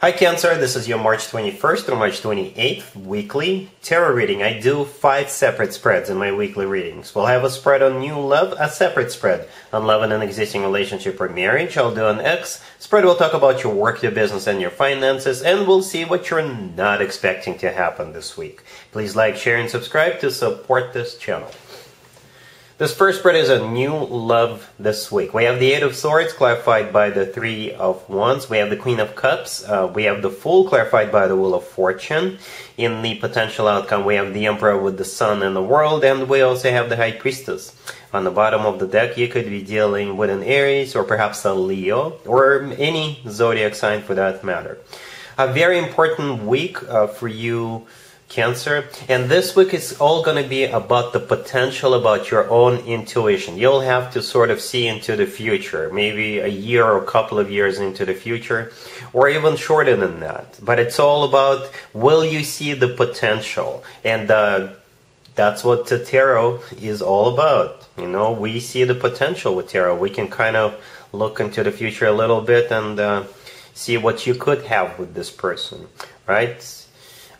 Hi Cancer, this is your March 21st through March 28th weekly tarot reading. I do 5 separate spreads in my weekly readings. We'll have a spread on new love, a separate spread on love in an existing relationship or marriage. I'll do an X spread. We'll talk about your work, your business, and your finances, and we'll see what you're not expecting to happen this week. Please like, share, and subscribe to support this channel. This first spread is a new love this week. We have the Eight of Swords clarified by the Three of Wands. We have the Queen of Cups. We have the Fool clarified by the Wheel of Fortune. In the potential outcome, we have the Emperor with the Sun and the World. And we also have the High Priestess. On the bottom of the deck, you could be dealing with an Aries or perhaps a Leo or any zodiac sign for that matter. A very important week for you, Cancer, and this week is all going to be about the potential, about your own intuition. You'll have to sort of see into the future, maybe a year or a couple of years into the future, or even shorter than that. But it's all about, will you see the potential? And that's what the tarot is all about. You know, we see the potential with tarot. We can kind of look into the future a little bit and see what you could have with this person, right?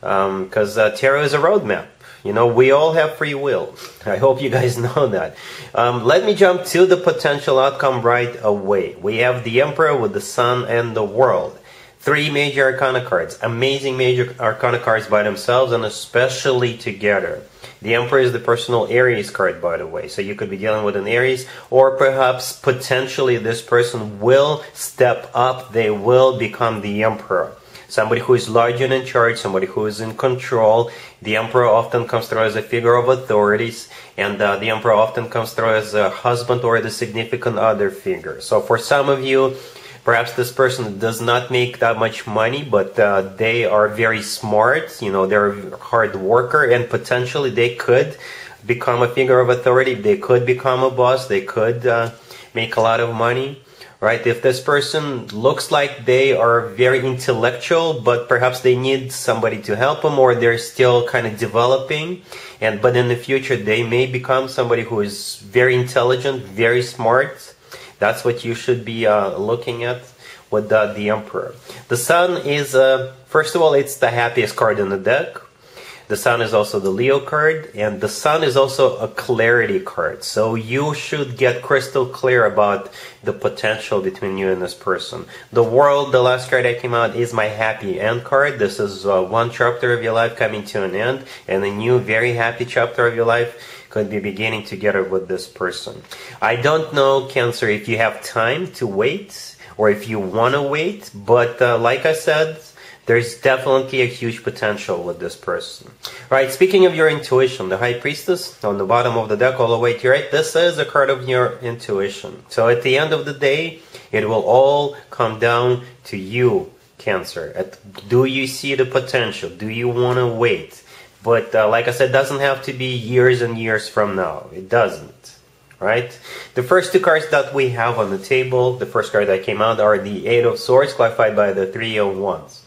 Because tarot is a roadmap. You know, we all have free will. I hope you guys know that. Let me jump to the potential outcome right away. We have the Emperor with the Sun and the World. 3 major arcana cards. Amazing major arcana cards by themselves and especially together. The Emperor is the personal Aries card, by the way. So you could be dealing with an Aries, or perhaps potentially this person will step up. They will become the Emperor. Somebody who is large and in charge, somebody who is in control. The Emperor often comes through as a figure of authorities, and the Emperor often comes through as a husband or the significant other figure. So for some of you, perhaps this person does not make that much money, but they are very smart. You know, they're a hard worker, and potentially they could become a figure of authority. They could become a boss. They could make a lot of money. Right? If this person looks like they are very intellectual, but perhaps they need somebody to help them, or they're still kind of developing, but in the future they may become somebody who is very intelligent, very smart. That's what you should be looking at with the Emperor. The Sun is, first of all, it's the happiest card in the deck. The Sun is also the Leo card, and the Sun is also a clarity card. So you should get crystal clear about the potential between you and this person. The World, the last card that came out, is my happy end card. This is one chapter of your life coming to an end, and a new, very happy chapter of your life could be beginning together with this person. I don't know, Cancer, if you have time to wait, or if you want to wait, but like I said, there's definitely a huge potential with this person. Right, speaking of your intuition, the High Priestess on the bottom of the deck all the way to your right, this is a card of your intuition. So at the end of the day, it will all come down to you, Cancer. Do you see the potential? Do you want to wait? But like I said, it doesn't have to be years and years from now. It doesn't. Right? The first 2 cards that we have on the table, the first card that came out, are the Eight of Swords clarified by the Three of Wands.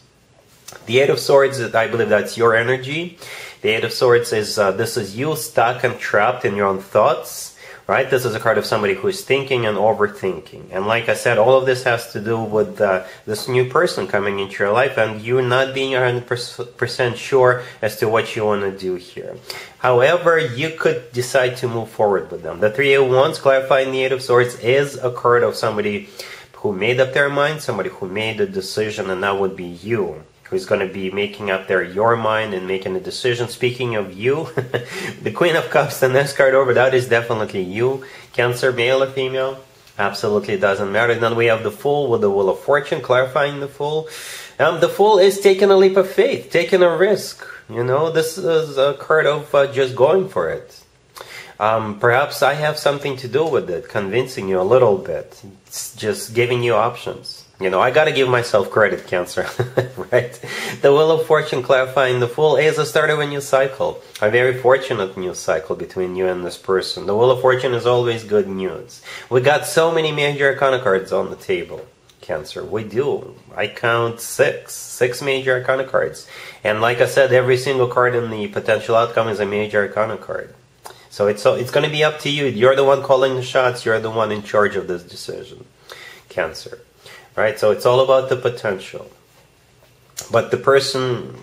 The Eight of Swords, I believe that's your energy. The Eight of Swords is, this is you stuck and trapped in your own thoughts, right? This is a card of somebody who is thinking and overthinking. And like I said, all of this has to do with this new person coming into your life and you not being 100% sure as to what you want to do here. However, you could decide to move forward with them. The Three of Wands, clarifying the Eight of Swords, is a card of somebody who made up their mind, somebody who made a decision, and that would be you, who's going to be making up your mind and making a decision. Speaking of you, the Queen of Cups, the next card over, that is definitely you. Cancer, male or female, absolutely doesn't matter. Then we have the Fool with the Wheel of Fortune, clarifying the Fool. The Fool is taking a leap of faith, taking a risk. You know, this is a card of just going for it. Perhaps I have something to do with it, convincing you a little bit. It's just giving you options. You know, I gotta give myself credit, Cancer, right? The Wheel of Fortune clarifying the Fool is the start of a new cycle. A very fortunate new cycle between you and this person. The Wheel of Fortune is always good news. We got so many major arcana cards on the table, Cancer. We do. I count 6 major arcana cards. And like I said, every single card in the potential outcome is a major arcana card. So it's going to be up to you. You're the one calling the shots. You're the one in charge of this decision, Cancer. Right? So it's all about the potential. But the person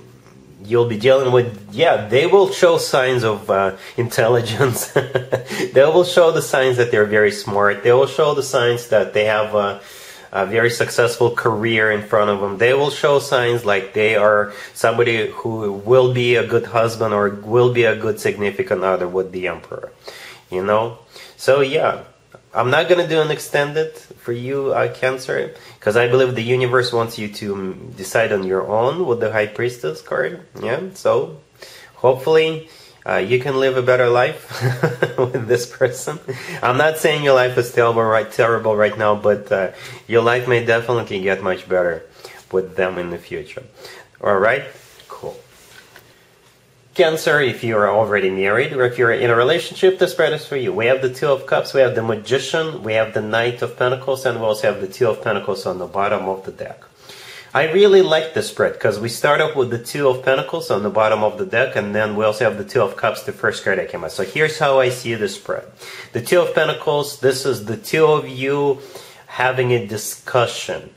you'll be dealing with, yeah, they will show signs of intelligence. They will show the signs that they're very smart. They will show the signs that they have a very successful career in front of them. They will show signs like they are somebody who will be a good husband or will be a good significant other with the Emperor. You know? So yeah, I'm not going to do an extended for you, Cancer, because I believe the universe wants you to decide on your own with the High Priestess card. Yeah, so hopefully you can live a better life with this person. I'm not saying your life is terrible right now, but your life may definitely get much better with them in the future. Alright? Cool. Cancer, if you are already married or if you're in a relationship, the spread is for you. We have the Two of Cups, we have the Magician, we have the Knight of Pentacles, and we also have the Two of Pentacles on the bottom of the deck. I really like this spread because we start off with the Two of Pentacles on the bottom of the deck, and then we also have the Two of Cups, the first card that came out. So here's how I see the spread. The Two of Pentacles, this is the two of you having a discussion.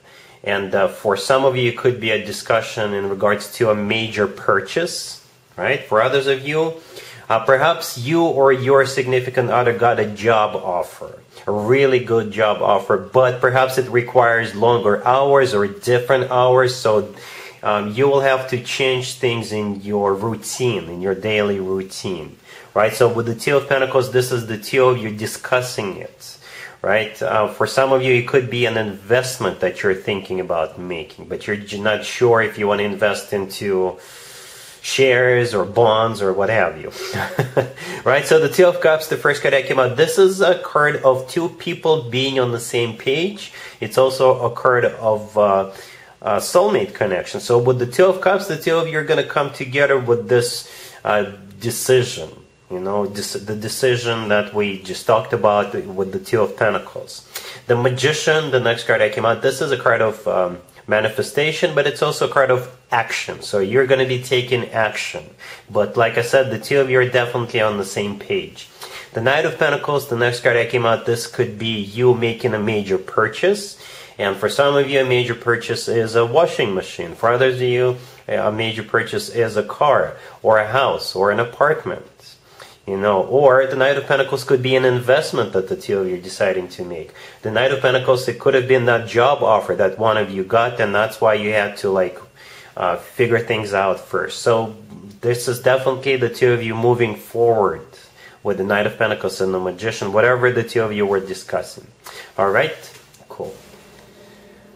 And for some of you, it could be a discussion in regards to a major purchase. Right? For others of you, perhaps you or your significant other got a job offer, a really good job offer, but perhaps it requires longer hours or different hours, so you will have to change things in your routine, in your daily routine. Right? So with the Two of Pentacles, this is the two of you discussing it. Right? For some of you, it could be an investment that you're thinking about making, but you're not sure if you want to invest into shares or bonds or what have you. Right? So the Two of Cups, the first card that came out, this is a card of two people being on the same page. It's also a card of soulmate connection. So with the Two of Cups, the two of you are going to come together with this decision. You know, the decision that we just talked about with the Two of Pentacles. The Magician, the next card that came out, this is a card of manifestation, but it's also a card of action. So you're going to be taking action. But like I said, the two of you are definitely on the same page. The Knight of Pentacles, the next card that came out, this could be you making a major purchase. And for some of you, a major purchase is a washing machine. For others of you, a major purchase is a car or a house or an apartment. You know, or the Knight of Pentacles could be an investment that the two of you are deciding to make. The Knight of Pentacles, it could have been that job offer that one of you got, and that's why you had to figure things out first. So this is definitely the two of you moving forward with the Knight of Pentacles and the Magician, whatever the two of you were discussing. Alright? Cool.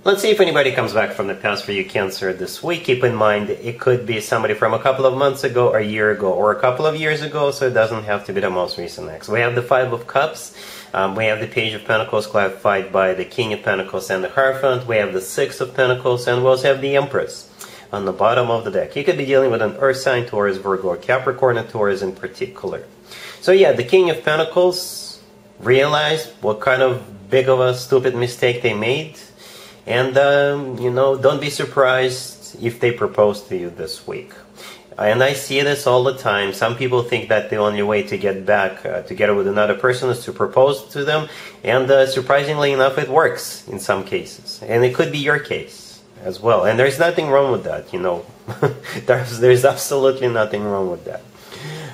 Let's see if anybody comes back from the past for you, Cancer, this week. Keep in mind, it could be somebody from a couple of months ago, a year ago, or a couple of years ago, so it doesn't have to be the most recent ex. We have the Five of Cups. We have the Page of Pentacles clarified by the King of Pentacles and the Hierophant. We have the Six of Pentacles, and we also have the Empress on the bottom of the deck. You could be dealing with an Earth sign, Taurus, Virgo, or Capricorn, and Taurus in particular. So yeah, the King of Pentacles realized what kind of big of a stupid mistake they made. And, you know, don't be surprised if they propose to you this week. And I see this all the time. Some people think that the only way to get back together with another person is to propose to them. And surprisingly enough, it works in some cases. And it could be your case as well. And there's nothing wrong with that, you know. there's absolutely nothing wrong with that.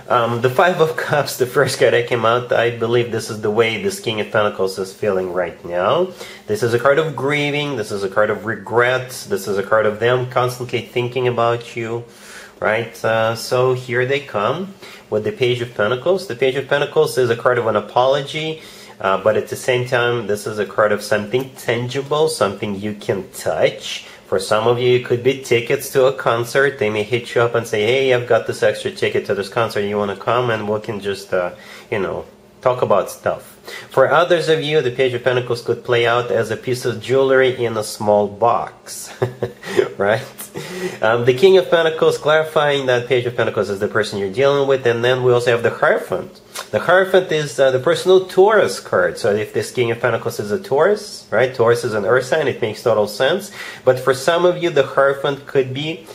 The Five of Cups, the first card that came out, I believe this is the way this King of Pentacles is feeling right now. This is a card of grieving. This is a card of regret. This is a card of them constantly thinking about you, right? So here they come with the Page of Pentacles. The Page of Pentacles is a card of an apology, but at the same time, this is a card of something tangible, something you can touch. For some of you, it could be tickets to a concert. They may hit you up and say, hey, I've got this extra ticket to this concert. You want to come? And we can just, you know, talk about stuff. For others of you, the Page of Pentacles could play out as a piece of jewelry in a small box. Right? The King of Pentacles, clarifying that Page of Pentacles is the person you're dealing with. And then we also have the Hierophant. The Hierophant is the personal Taurus card. So if this King of Pentacles is a Taurus, right? Taurus is an earth sign. It makes total sense. But for some of you, the Hierophant could be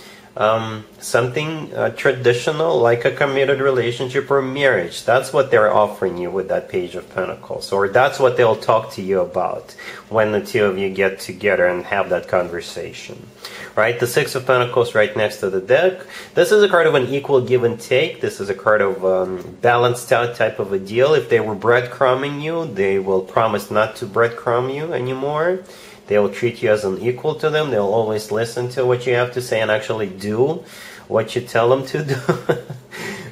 something traditional, like a committed relationship or marriage. That's what they're offering you with that Page of Pentacles, or that's what they'll talk to you about when the two of you get together and have that conversation. Right? The Six of Pentacles right next to the deck. This is a card of an equal give and take. This is a card of balanced out type of a deal. If they were breadcrumbing you, they will promise not to breadcrumb you anymore. They will treat you as an equal to them. They'll always listen to what you have to say and actually do what you tell them to do.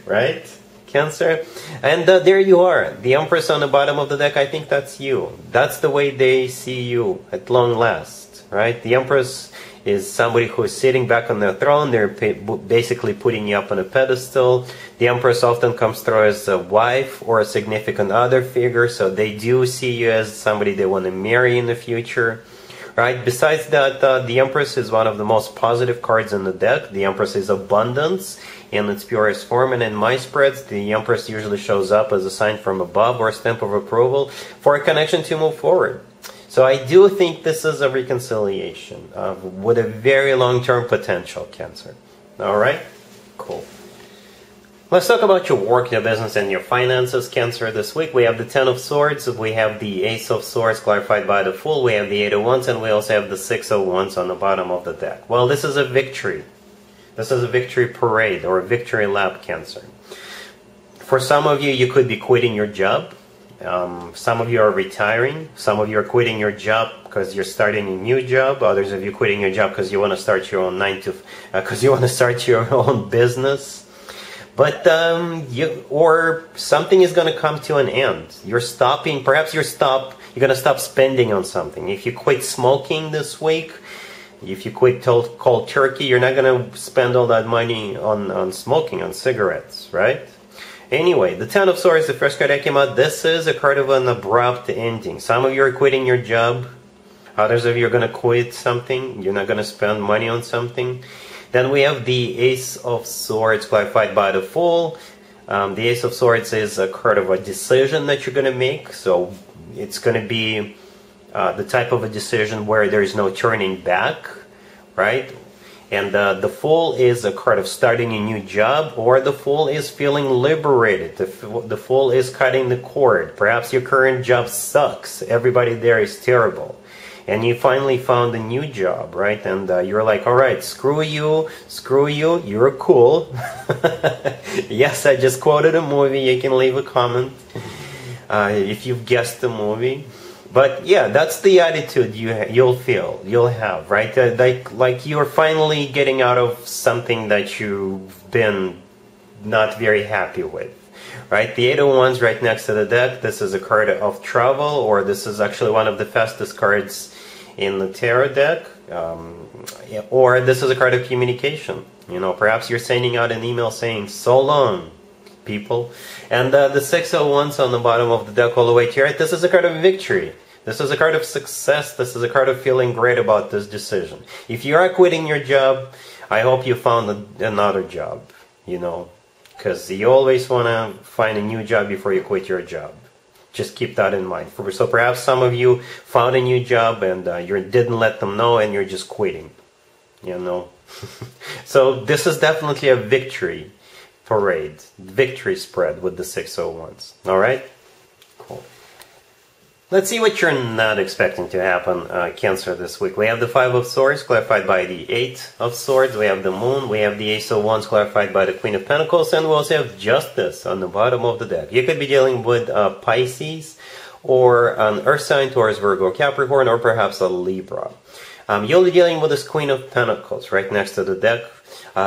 Right? Cancer? And there you are. The Empress on the bottom of the deck, I think that's you. That's the way they see you at long last. Right? The Empress is somebody who is sitting back on their throne. They're basically putting you up on a pedestal. The Empress often comes through as a wife or a significant other figure, so they do see you as somebody they want to marry in the future. Right? Besides that, the Empress is one of the most positive cards in the deck. The Empress is abundance in its purest form, and in my spreads, the Empress usually shows up as a sign from above or a stamp of approval for a connection to move forward. So I do think this is a reconciliation with a very long-term potential, Cancer. All right? Cool. Let's talk about your work, your business, and your finances, Cancer. This week we have the Ten of Swords, we have the Ace of Swords clarified by the Fool, we have the Eight of Wands, and we also have the Six of Wands on the bottom of the deck. Well, this is a victory. This is a victory parade or a victory lap, Cancer. For some of you, you could be quitting your job. Some of you are retiring. Some of you are quitting your job because you're starting a new job. Others of you quitting your job because you want to start your own because you want to start your own business. But or something is going to come to an end. You're stopping. Perhaps you're going to stop spending on something. If you quit smoking this week, if you quit cold turkey, you're not going to spend all that money on smoking, on cigarettes, right? Anyway, the Ten of Swords, the first card that came out, this is a card of an abrupt ending. Some of you are quitting your job. Others of you are going to quit something. You're not going to spend money on something. Then we have the Ace of Swords clarified by the Fool. The Ace of Swords is a card of a decision that you're going to make. So it's going to be the type of a decision where there is no turning back, right? And the Fool is a card of starting a new job, or the Fool is feeling liberated. The Fool is cutting the cord. Perhaps your current job sucks. Everybody there is terrible. And you finally found a new job, right? And you're like, all right, screw you, you're cool. Yes, I just quoted a movie. You can leave a comment if you've guessed the movie. But yeah, that's the attitude you'll have, right? Like you're finally getting out of something that you've been not very happy with, right? The Eight of Wands right next to the deck. This is a card of travel, or this is actually one of the fastest cards in the tarot deck, or this is a card of communication. You know, perhaps you're sending out an email saying, so long, people. And the Six of Wands on the bottom of the deck all the way to your right, this is a card of victory. This is a card of success. This is a card of feeling great about this decision. If you are quitting your job, I hope you found another job, you know, because you always want to find a new job before you quit your job. Just keep that in mind. So perhaps some of you found a new job and you didn't let them know and you're just quitting, you know. So this is definitely a victory parade, victory spread with the Six of Wands. All right? Cool. Let's see what you're not expecting to happen, Cancer, this week. We have the Five of Swords clarified by the Eight of Swords. We have the Moon. We have the Ace of Wands clarified by the Queen of Pentacles. And we also have Justice on the bottom of the deck. You could be dealing with Pisces, or an Earth sign, Taurus, Virgo, Capricorn, or perhaps a Libra. You'll be dealing with this Queen of Pentacles right next to the deck.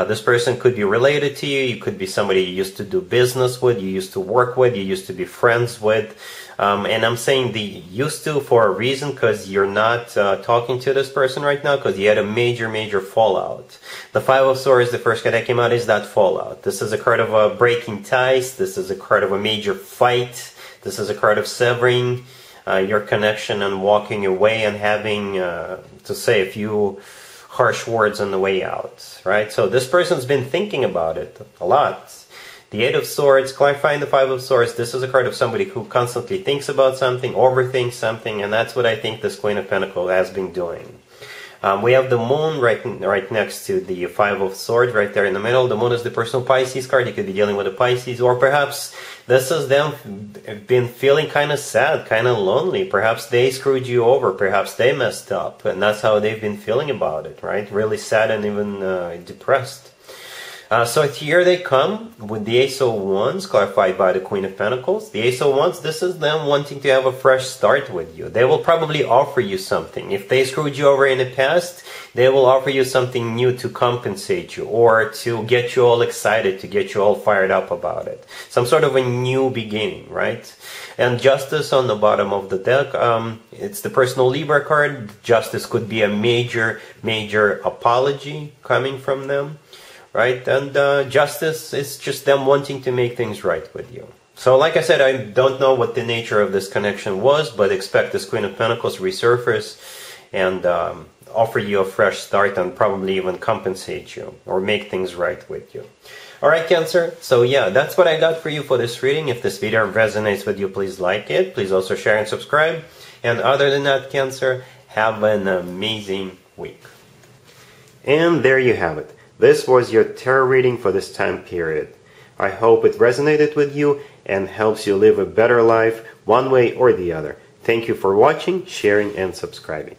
This person could be related to you. You could be somebody you used to do business with, you used to work with, you used to be friends with. And I'm saying the used to for a reason, because you're not talking to this person right now because you had a major fallout. The Five of Swords, the first card that came out, is that fallout. This is a card of breaking ties. This is a card of a major fight. This is a card of severing your connection and walking away and having to say a few harsh words on the way out, right? So this person's been thinking about it a lot. The Eight of Swords, clarifying the Five of Swords, this is a card of somebody who constantly thinks about something, overthinks something, and that's what I think this Queen of Pentacles has been doing. We have the moon right next to the Five of Swords, right there in the middle. The moon is the personal Pisces card. You could be dealing with a Pisces, or perhaps this is them been feeling kind of sad, kind of lonely. Perhaps they screwed you over. Perhaps they messed up, and that's how they've been feeling about it, right? Really sad and even depressed. So here they come with the Ace of Wands, clarified by the Queen of Pentacles. The Ace of Wands, this is them wanting to have a fresh start with you. They will probably offer you something. If they screwed you over in the past, they will offer you something new to compensate you, or to get you all excited, to get you all fired up about it. Some sort of a new beginning, right? And Justice on the bottom of the deck, it's the personal Libra card. Justice could be a major apology coming from them. Right? And justice is just them wanting to make things right with you. So like I said, I don't know what the nature of this connection was, but expect this Queen of Pentacles to resurface and offer you a fresh start, and probably even compensate you or make things right with you. Alright, Cancer, so yeah, that's what I got for you for this reading. If this video resonates with you, please like it. Please also share and subscribe. And other than that, Cancer, have an amazing week. And there you have it. This was your tarot reading for this time period. I hope it resonated with you and helps you live a better life one way or the other. Thank you for watching, sharing, and subscribing.